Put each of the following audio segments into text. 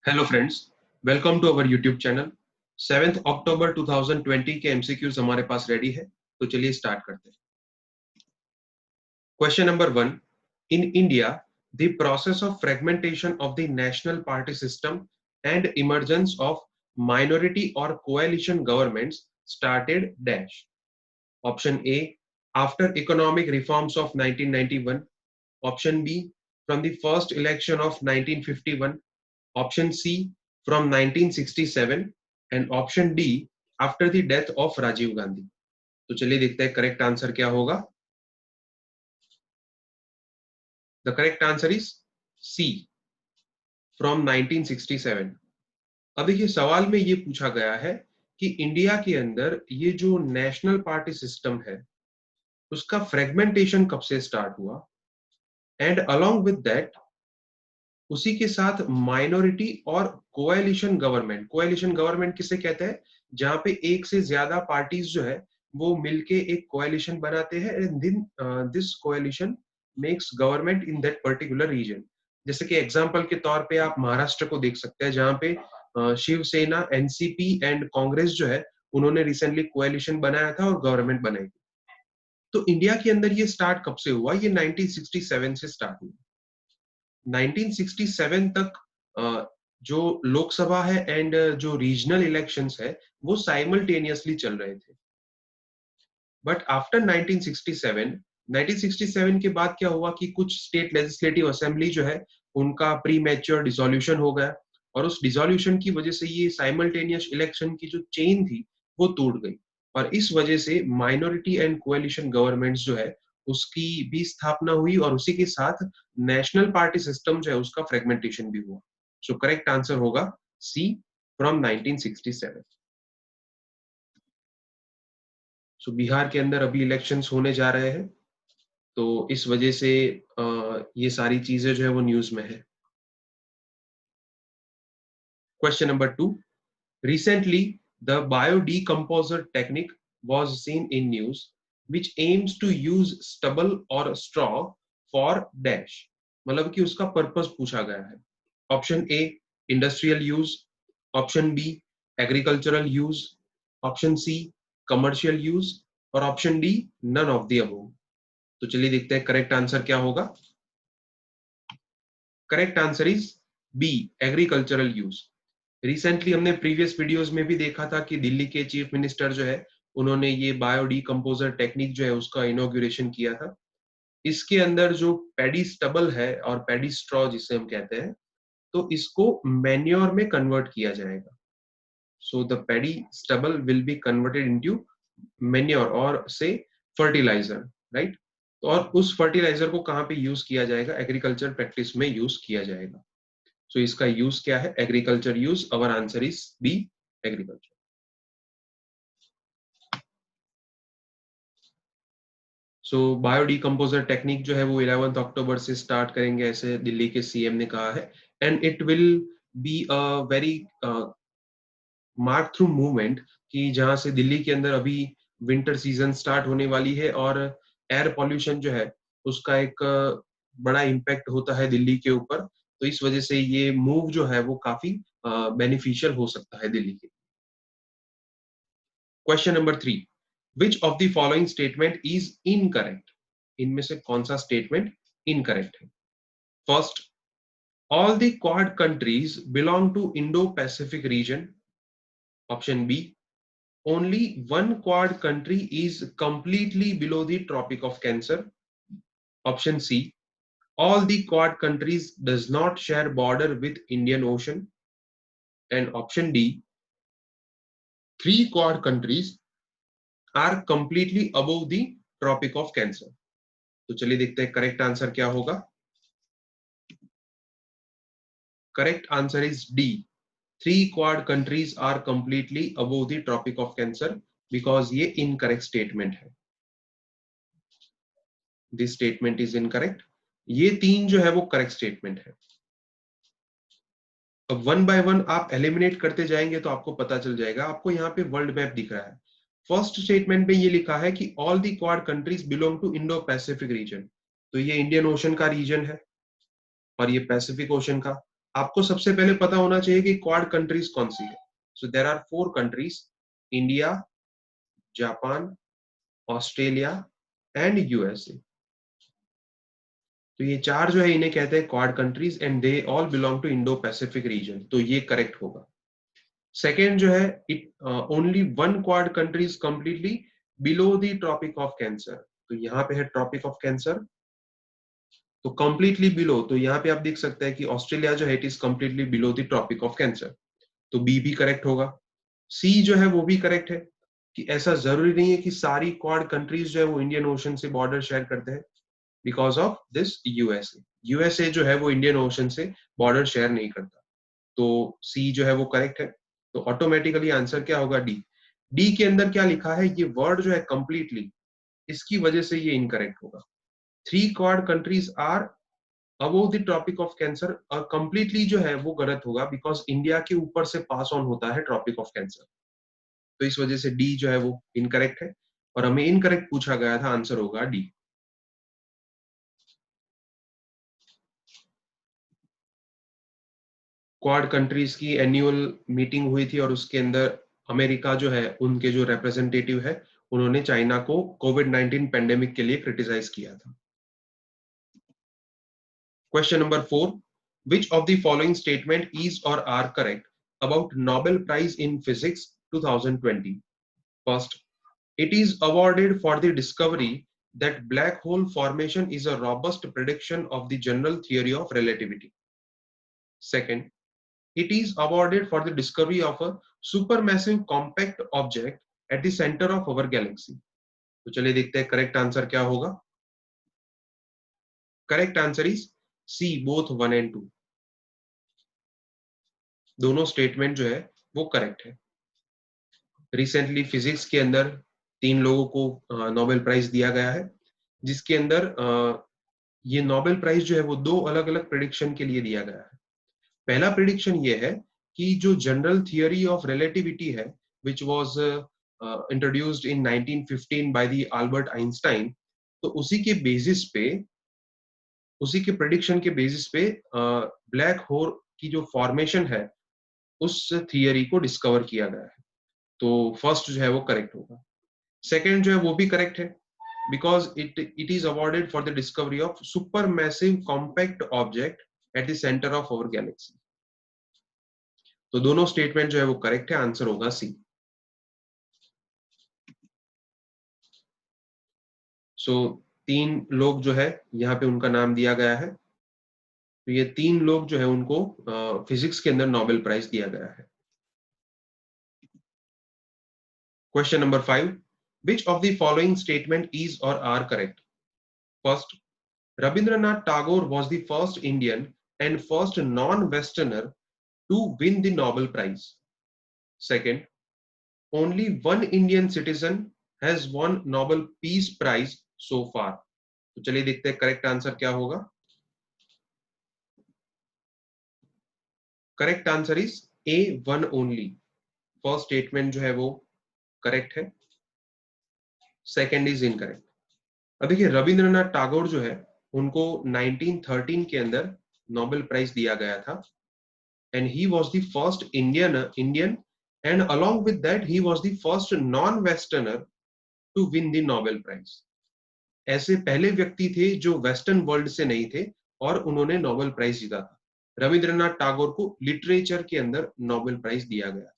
Hello friends, welcome to our YouTube channel. 7 अक्टूबर 2020 के MCQs हमारे पास रेडी है, तो चलिए स्टार्ट करते हैं। Question number 1। In India, the process of fragmentation of the national party system and emergence of minority और coalition governments started dash. Option A, after economic reforms of 1991। Option B, from the first election of 1951। Option C, from 1967 and option D, after the death of Rajiv Gandhi। तो चलिए देखते हैं correct answer क्या होगा। The correct answer is C, from 1967। अब देखिए सवाल में ये पूछा गया है कि इंडिया के अंदर ये जो नेशनल पार्टी सिस्टम है उसका फ्रेगमेंटेशन कब से स्टार्ट हुआ, एंड अलोंग विद दैट उसी के साथ माइनॉरिटी और कोएलिशन गवर्नमेंट किसे कहते हैं, जहां पे एक से ज्यादा पार्टीज जो है वो मिलके एक कोएलिशन बनाते हैं and this coalition makes government in that particular region. जैसे कि एग्जांपल के तौर पे आप महाराष्ट्र को देख सकते हैं, जहां पे शिवसेना, एनसीपी एंड कांग्रेस जो है उन्होंने रिसेंटली कोएलिशन बनाया था और गवर्नमेंट बनाई थी। तो इंडिया के अंदर ये स्टार्ट कब से हुआ? ये 1967 से स्टार्ट हुआ। 1967 तक जो लोकसभा है एंड जो रीजनल इलेक्शंस है वो साइमल्टेनियसली चल रहे थे। बट आफ्टर 1967 के बाद क्या हुआ कि कुछ स्टेट लेजिस्लेटिव असेंबली जो है उनका प्री मैच्योर डिसोल्यूशन हो गया, और उस डिसोल्यूशन की वजह से ये साइमल्टेनियस इलेक्शन की जो चेन थी वो टूट गई, और इस वजह से माइनॉरिटी एंड कोएलिशन गवर्नमेंट्स जो है उसकी भी स्थापना हुई, और उसी के साथ नेशनल पार्टी सिस्टम जो है उसका फ्रेगमेंटेशन भी हुआ। सो करेक्ट आंसर होगा सी, फ्रॉम 1967। सो बिहार के अंदर अभी इलेक्शंस होने जा रहे हैं, तो इस वजह से ये सारी चीजें जो है वो न्यूज में है। Question number 2। Recently, the biodecomposer technique was seen in news, which aims to use stubble or straw for dash। मतलब कि उसका पर्पस पूछा गया है। Option A, industrial use. Option B, agricultural use. Option C, commercial use. और option D, none of the above. तो चलिए देखते हैं करेक्ट आंसर क्या होगा। Correct answer is B, agricultural use. Recently हमने प्रीवियस वीडियोस में भी देखा था कि दिल्ली के चीफ मिनिस्टर जो है उन्होंने ये बायोडीकम्पोजर टेक्निक जो है उसका इनॉग्रेशन किया था। इसके अंदर जो पैडी स्टबल है और पैडी स्ट्रॉ जिसे हम कहते हैं, तो इसको मैन्योर में कन्वर्ट किया जाएगा। So the paddy stubble will be converted into manure और से फर्टिलाइजर, राइट। और उस फर्टिलाइजर को कहाँ पे यूज किया जाएगा? एग्रीकल्चर प्रैक्टिस में यूज किया जाएगा। सो इसका यूज क्या है? Agriculture use. Our answer is B, agriculture. So biodecomposer technique जो है वो 11 अक्टूबर से स्टार्ट करेंगे, ऐसे दिल्ली के सीएम ने कहा है। And it will be a very mark through movement, कि जहां से दिल्ली के अंदर अभी विंटर सीजन स्टार्ट होने वाली है और एयर पॉल्यूशन जो है उसका एक बड़ा इम्पैक्ट होता है दिल्ली के ऊपर। तो इस वजह से ये मूव जो है वो काफी बेनिफिशियल हो सकता है दिल्ली के। Question number 3। Which of the following statement is incorrect? इनमें से कौन सा स्टेटमेंट इनकरेक्ट है? First, all the quad countries belong to Indo Pacific region. Option B, only one quad country is completely below the tropic of cancer। option C, all the quad countries does not share border with Indian Ocean। and option D, three quad countries are completely above the tropic of cancer। तो चलिए देखते हैं correct answer क्या होगा। Correct answer is D, three quad countries are completely above the Tropic of Cancer, because ये incorrect statement है। This statement is incorrect. ये तीन जो है वो करेक्ट स्टेटमेंट है। अब वन बाय वन आप एलिमिनेट करते जाएंगे तो आपको पता चल जाएगा। आपको यहाँ पे वर्ल्ड मैप दिख रहा है। फर्स्ट स्टेटमेंट में ये लिखा है कि all the quad countries belong to Indo Pacific region, तो ये इंडियन ओशन का रीजन है और ये पैसिफिक ओशन का। आपको सबसे पहले पता होना चाहिए कि क्वाड कंट्रीज कौन सी है। So there are 4 countries, India, Japan, Australia and USA. तो ये चार जो है इन्हें कहते हैं quad countries and they all belong to Indo Pacific region, तो ये करेक्ट होगा। सेकेंड जो है, it only one quad countries completely below the Tropic of Cancer, तो यहाँ पे है ट्रॉपिक ऑफ कैंसर, तो कंप्लीटली बिलो, तो यहाँ पे आप देख सकते हैं कि ऑस्ट्रेलिया जो है it is completely below the Tropic of Cancer, तो बी भी करेक्ट होगा। सी जो है वो भी करेक्ट है कि ऐसा जरूरी नहीं है कि सारी क्वाड कंट्रीज जो है वो इंडियन ओशन से बॉर्डर शेयर करते हैं, because of this USA. USA जो है वो इंडियन ओशन से बॉर्डर शेयर नहीं करता, तो सी जो है वो करेक्ट है। तो ऑटोमेटिकली आंसर क्या होगा, डी। डी के अंदर क्या लिखा है, ये वर्ड जो है कंप्लीटली, इसकी वजह से ये इनकरेक्ट होगा। 3 quad countries are above the Tropic of Cancer, और कंप्लीटली जो है वो गलत होगा, बिकॉज इंडिया के ऊपर से पास ऑन होता है ट्रॉपिक ऑफ कैंसर, तो इस वजह से डी जो है वो इनकरेक्ट है, और हमें इनकरेक्ट पूछा गया था, आंसर होगा डी। क्वाड कंट्रीज की एनुअल मीटिंग हुई थी और उसके अंदर अमेरिका जो है उनके जो रिप्रेजेंटेटिव है उन्होंने चाइना को कोविड-19 पेंडेमिक के लिए क्रिटिसाइज किया था। Question number 4, which of the following statement is or are correct about Nobel Prize in Physics 2020? First, it is awarded for the discovery that black hole formation is a robust prediction of the general theory of relativity. Second, it is awarded for the discovery of a supermassive compact object at the center of our galaxy. तो चलिए देखते हैं correct answer क्या होगा। Correct answer is C, both 1 and 2, दोनों statement जो है वो करेक्ट है। रिसेंटली फिजिक्स के अंदर 3 लोगों को नोबेल प्राइज दिया गया है, जिसके अंदर ये नोबेल प्राइज जो है वो 2 अलग अलग प्रेडिक्शन के लिए दिया गया है। पहला प्रेडिक्शन ये है कि जो जनरल थियरी ऑफ रिलेटिविटी है, which was introduced in 1915 by the Albert Einstein, तो उसी के प्रेडिक्शन के बेसिस पे ब्लैक होल की जो फॉर्मेशन है उस थियरी को डिस्कवर किया गया है, तो फर्स्ट जो है वो करेक्ट होगा। सेकंड जो है वो भी करेक्ट है, because it is awarded for the discovery of supermassive compact object at the center of our galaxy, तो दोनों स्टेटमेंट जो है वो करेक्ट है, आंसर होगा सी। सो 3 लोग जो है यहाँ पे उनका नाम दिया गया है, तो ये 3 लोग जो है उनको फिजिक्स के अंदर नोबेल प्राइज दिया गया है। Question number 5, which of the following statement is or are correct? First, Rabindranath Tagore was the first Indian and first non-Westerner to win the Nobel Prize. Second, only one Indian citizen has won Nobel Peace Prize so far. तो चलिए देखते हैं correct answer क्या होगा। Correct answer is A, one only. First statement जो है वो correct है, सेकंड इज इनकरेक्ट। अब देखिए रविंद्रनाथ टैगोर जो है उनको 1913 के अंदर नोबेल प्राइज दिया गया था, and he was the first Indian and along with that he was the first non westerner to win the Nobel prize. ऐसे पहले व्यक्ति थे जो वेस्टर्न वर्ल्ड से नहीं थे और उन्होंने नोबेल प्राइज जीता था। रविंद्रनाथ टैगोर को लिटरेचर के अंदर नोबेल प्राइज दिया गया,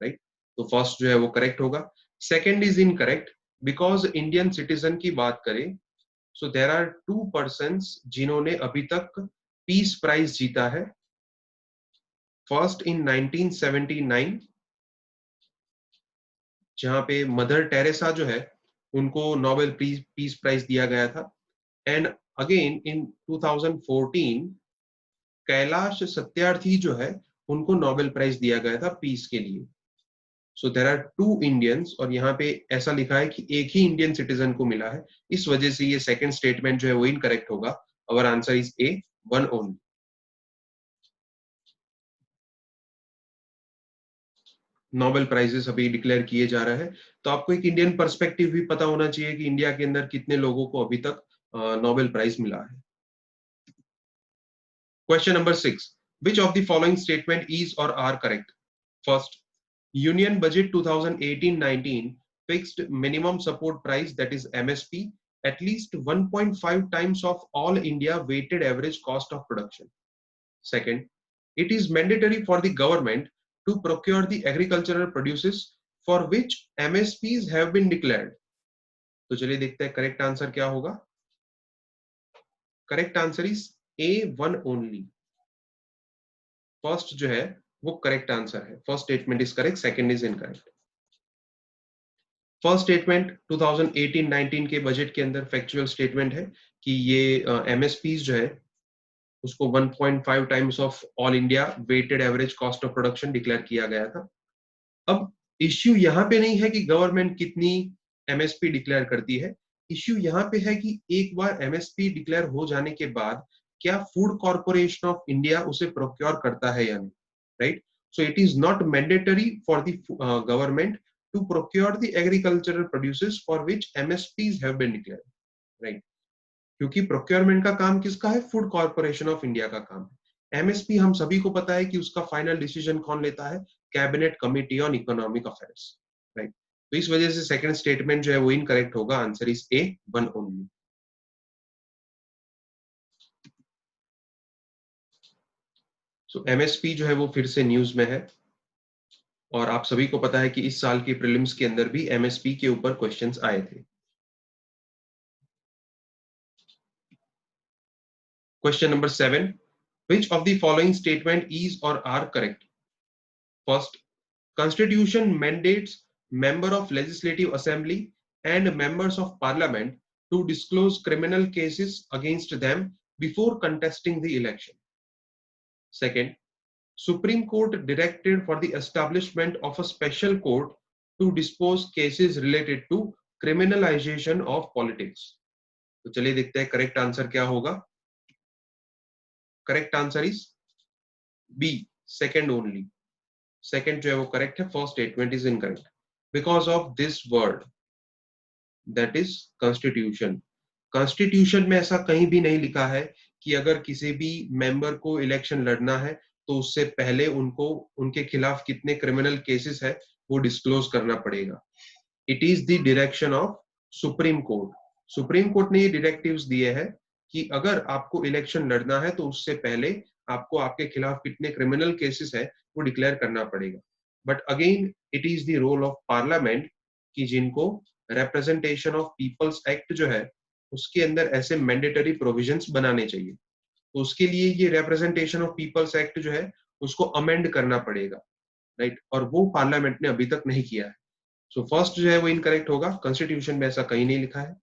राइट? तो फर्स्ट जो है वो करेक्ट होगा। Second is incorrect, because Indian citizen की बात करें, सो देयर आर 2 पर्सन्स जिन्होंने अभी तक पीस प्राइज जीता है। फर्स्ट इन 1979, जहां पे मदर टेरेसा जो है उनको नोबेल पीस प्राइज दिया गया था, and again in 2014 Kailash Satyarthi जो है उनको नोबेल प्राइज दिया गया था पीस के लिए। सो देयर आर 2 इंडियंस, और यहाँ पे ऐसा लिखा है कि एक ही इंडियन सिटीजन को मिला है, इस वजह से ये सेकंड स्टेटमेंट जो है वो इनकरेक्ट होगा। अवर answer is A, one only. Nobel prizes अभी डिक्लेयर किए जा रहे हैं, तो आपको एक इंडियन पर्सपेक्टिव भी पता होना चाहिए कि इंडिया के अंदर कितने लोगों को अभी तक नोबेल प्राइज मिला है। Question number 6, Which of the following statement is or are correct? First, Union Budget 2018-19 fixed minimum support price, that is MSP, at least 1.5 times of all India weighted average cost of production. Second, it is mandatory for the government to procure the agricultural produces for which MSPs have been declared. तो चलिए देखते हैं correct answer क्या होगा. Correct answer is A1 only. First जो है वो correct answer है. First statement is correct, second is incorrect. First statement 2018-19 के बजट के अंदर फैक्चुअल स्टेटमेंट है कि ये एमएसपीज जो है उसको 1.5 times of all India weighted average cost of production declare किया गया था. अब इश्यू यहाँ पे नहीं है कि गवर्नमेंट कितनी एमएसपी डिक्लेयर करती है. इश्यू यहाँ पे है कि एक बार एमएसपी डिक्लेयर हो जाने के बाद क्या फूड कॉर्पोरेशन ऑफ इंडिया उसे प्रोक्योर करता है या नहीं, right? So it is not mandatory for the government to procure the agricultural produces for which MSPs have been declared, right? क्योंकि प्रोक्योरमेंट का काम किसका है? फूड कॉर्पोरेशन ऑफ इंडिया का काम है. एमएसपी हम सभी को पता है कि उसका फाइनल डिसीजन कौन लेता है? Cabinet committee on economic affairs, right? तो इस वजह से सेकंड स्टेटमेंट जो है वो इनकरेक्ट होगा. Answer is A1 only. So MSP जो है वो फिर से न्यूज में है और आप सभी को पता है कि इस साल के प्रीलिम्स के अंदर भी एमएसपी के ऊपर क्वेश्चंस आए थे. Question number 7. Which of the following statement is or are correct? First, Constitution mandates member of Legislative Assembly and members of Parliament to disclose criminal cases against them before contesting the election. Second, Supreme Court directed for the establishment of a special court to dispose cases related to criminalization of politics. तो चलिए देखते हैं correct answer क्या होगा. Correct answer is B, second only. Second जो है वो correct है. First statement is incorrect because of this word, that is constitution. Constitution में ऐसा कहीं भी नहीं लिखा है कि अगर किसी भी मेंबर को इलेक्शन लड़ना है तो उससे पहले उनको उनके खिलाफ कितने क्रिमिनल केसेस है वो डिस्क्लोज करना पड़ेगा. It is the direction of supreme court. Supreme court ने ये डायरेक्टिव्स दिए हैं कि अगर आपको इलेक्शन लड़ना है तो उससे पहले आपको आपके खिलाफ कितने क्रिमिनल केसेस है वो डिक्लेयर करना पड़ेगा. But again it is the role of parliament कि जिनको रिप्रेजेंटेशन ऑफ पीपल्स एक्ट जो है उसके अंदर ऐसे मैंडेटरी प्रोविजंस बनाने चाहिए. तो उसके लिए ये रिप्रेजेंटेशन ऑफ पीपल्स एक्ट जो है उसको अमेंड करना पड़ेगा, राइट? और वो पार्लियामेंट ने अभी तक नहीं किया है. सो फर्स्ट जो है वो इनकरेक्ट होगा. कॉन्स्टिट्यूशन में ऐसा कहीं नहीं लिखा है.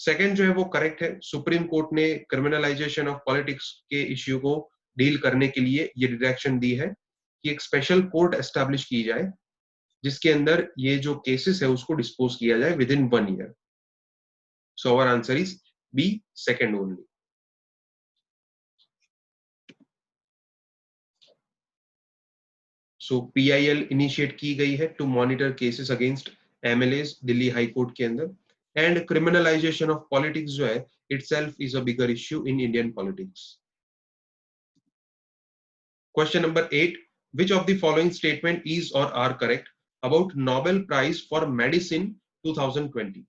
सेकंड जो है वो करेक्ट है. सुप्रीम कोर्ट ने क्रिमिनलाइजेशन ऑफ पॉलिटिक्स के इश्यू को डील करने के लिए ये डायरेक्शन दी है कि एक स्पेशल कोर्ट एस्टैब्लिश की जाए जिसके अंदर ये जो केसेस है उसको डिस्पोज किया जाए within 1 year. So our answer is B, second only. So PIL initiate की गई है to monitor cases against MLAs Delhi high court के अंदर. एंड क्रिमिनलाइजेशन ऑफ पॉलिटिक्स जो है itself is a bigger issue in Indian politics. Question number 8. Which of the following statement is or are correct about Nobel Prize for Medicine 2020?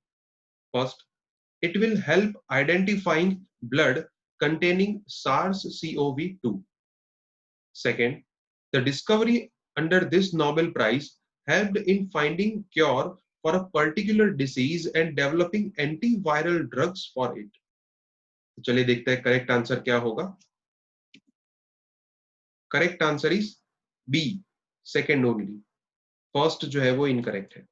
First, it will help identifying blood containing SARS-CoV-2. Second, the discovery under this Nobel Prize helped in finding cure for a particular disease and developing antiviral drugs for it. चलिए देखते हैं correct answer क्या होगा. Correct answer is B, second only. First जो है वो incorrect है.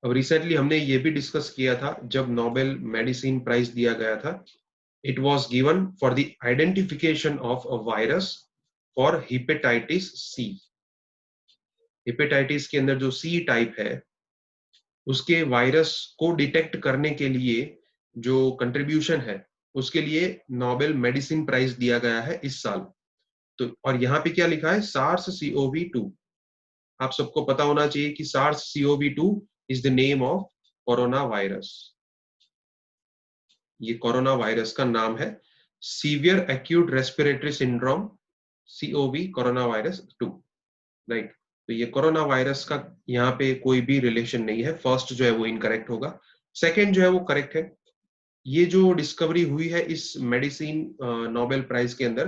अब रिसेंटली हमने ये भी डिस्कस किया था जब नोबेल मेडिसिन प्राइज दिया गया था. It was given for the identification of a virus for hepatitis C. Hepatitis के अंदर जो सी टाइप है उसके वायरस को डिटेक्ट करने के लिए जो कंट्रीब्यूशन है उसके लिए नोबेल मेडिसिन प्राइज दिया गया है इस साल. तो और यहाँ पे क्या लिखा है? SARS-CoV-2. आप सबको पता होना चाहिए कि SARS-CoV-2 is the name of corona virus. ये कोरोना वायरस का नाम है severe acute respiratory syndrome COV corona virus 2, right. तो ये कोरोना वायरस का यहाँ पे कोई भी रिलेशन नहीं है। फर्स्ट जो है वो इनकरेक्ट होगा, सेकंड जो है वो करेक्ट है। ये जो डिस्कवरी हुई है इस मेडिसिन नोबेल प्राइज के अंदर,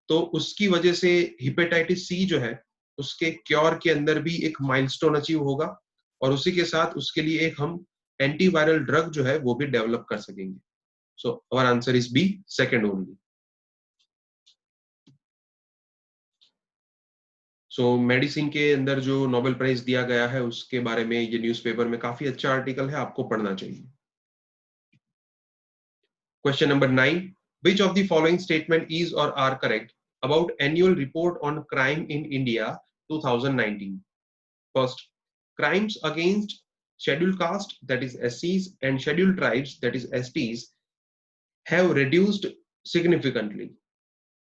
तो उसकी वजह से हेपेटाइटिस सी जो है उसके क्योर के अंदर भी एक माइलस्टोन अचीव होगा, और उसी के साथ उसके लिए एक हम एंटीवायरल ड्रग जो है वो भी डेवलप कर सकेंगे। So our answer is B, second only. So medicine के अंदर जो नोबेल प्राइज दिया गया है उसके बारे में ये न्यूज़पेपर में काफी अच्छा आर्टिकल है, आपको पढ़ना चाहिए। Question number 9. Which of the following statement is or are correct about annual report on crime in India 2019? First, crimes against scheduled caste, that is SCs, and scheduled tribes, that is STs, have reduced significantly.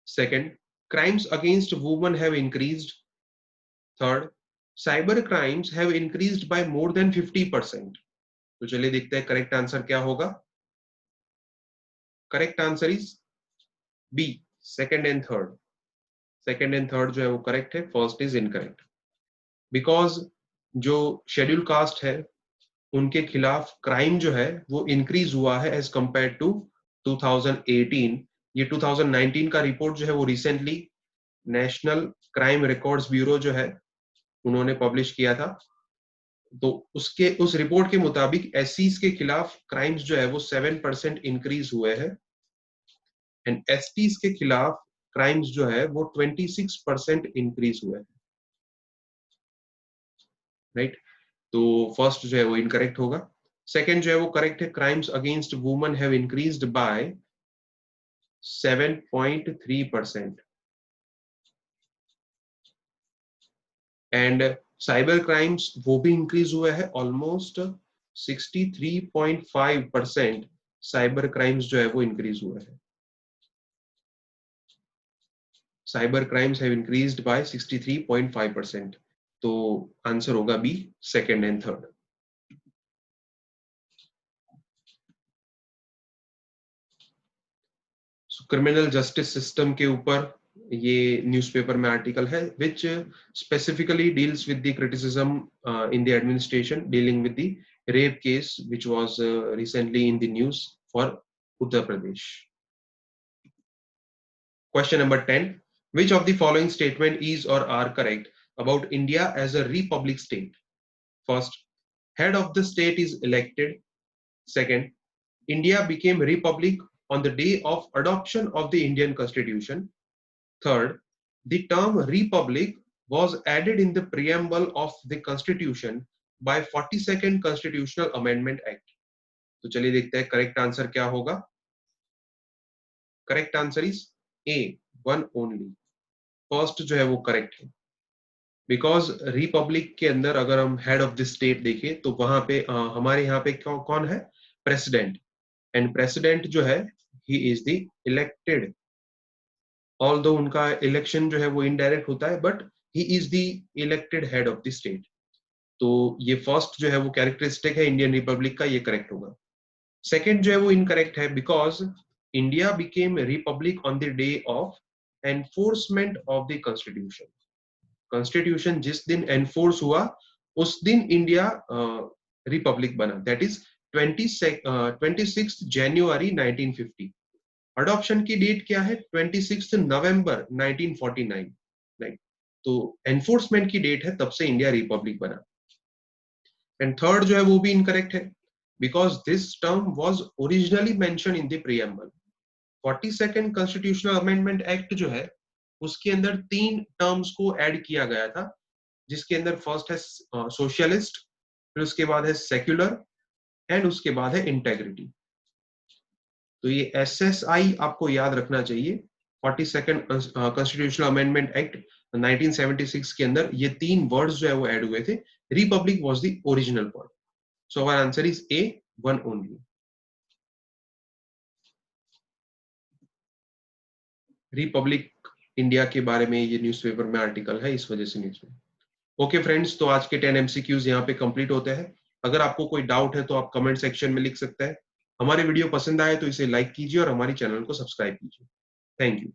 Second, crimes against women have increased. Third, cyber crimes have increased by more than 50%. तो चलिए देखते हैं correct answer क्या होगा। Correct answer is B, second and third. Second and third जो है वो correct है, फर्स्ट इज इनकरेक्ट। बिकॉज जो शेड्यूल कास्ट है उनके खिलाफ क्राइम जो है वो इंक्रीज हुआ है एज कंपेयर टू 2018। ये 2019 का रिपोर्ट जो है वो recently national crime records bureau जो है उन्होंने पब्लिश किया था। तो उसके उस रिपोर्ट के मुताबिक एससीज के खिलाफ क्राइम्स जो है वो 7% इंक्रीज हुए हैं, एंड एसटीज के खिलाफ क्राइम्स जो है वो 26% इंक्रीज हुए हैं, राइट। तो फर्स्ट जो है वो इनकरेक्ट होगा। सेकंड जो है वो करेक्ट है, crimes against women have increased bye 7.3%, and cyber crimes वो भी इंक्रीज हुए हैं ऑलमोस्ट 63.5%। साइबर क्राइम्स जो है वो इंक्रीज हुए हैं। Cyber crimes have increased by 63.5%। तो आंसर होगा B, second and third. Criminal justice system के ऊपर ये न्यूज़पेपर में आर्टिकल है, which specifically deals with the criticism in the administration dealing with the rape case which was recently in the news for Uttar Pradesh. Question number 10. Which of the following statement is or are correct about India as a republic state? First, head of the state is elected. Second, India became republic on the day of adoption of the Indian Constitution. Third, the term republic was added in the preamble of the Constitution by 42nd Constitutional Amendment Act. तो चलिए देखते हैं correct answer क्या होगा। Correct answer is A, one only. First जो है वो correct है, बिकॉज रिपब्लिक के अंदर अगर हम हेड ऑफ द स्टेट देखें तो वहां पे हमारे यहाँ पे कौन है, प्रेसिडेंट, एंड प्रेसिडेंट जो है he is the elected, although उनका इलेक्शन जो है वो इनडायरेक्ट होता है, but he is the elected head of the state. तो ये फर्स्ट जो है वो कैरेक्टरिस्टिक है इंडियन रिपब्लिक का, ये करेक्ट होगा। सेकंड जो है वो इनकरेक्ट है, because India became Republic on the day of enforcement of the constitution. Constitution जिस दिन एनफोर्स हुआ उस दिन इंडिया रिपब्लिक बना, दैट इज 26 जनवरी 1950। अडॉप्शन की डेट क्या है, 26 नवंबर 1949, राइट। तो एनफोर्समेंट की डेट है, तब से इंडिया रिपब्लिक बना। एंड थर्ड जो है वो भी इनकरेक्ट है, because this term was originally mention in the preamble. 42nd constitutional amendment act जो है उसके अंदर 3 टर्म्स को ऐड किया गया था, जिसके अंदर फर्स्ट है सोशलिस्ट, फिर उसके बाद है सेक्युलर, एंड उसके बाद है इंटेग्रिटी। तो ये SSI आपको याद रखना चाहिए। 42nd कॉन्स्टिट्यूशनल अमेंडमेंट एक्ट 1976 के अंदर ये 3 वर्ड्स जो है वो ऐड हुए थे। Republic was the original word. So our answer is A, one only. Republic India के बारे में ये न्यूज़पेपर में आर्टिकल है, इस वजह से न्यूज़ में। ओके फ्रेंड्स, तो आज के 10 MCQs यहाँ पे कंप्लीट होते हैं। अगर आपको कोई डाउट है तो आप कमेंट सेक्शन में लिख सकते हैं। हमारे वीडियो पसंद आए तो इसे लाइक कीजिए और हमारे चैनल को सब्सक्राइब कीजिए। Thank you.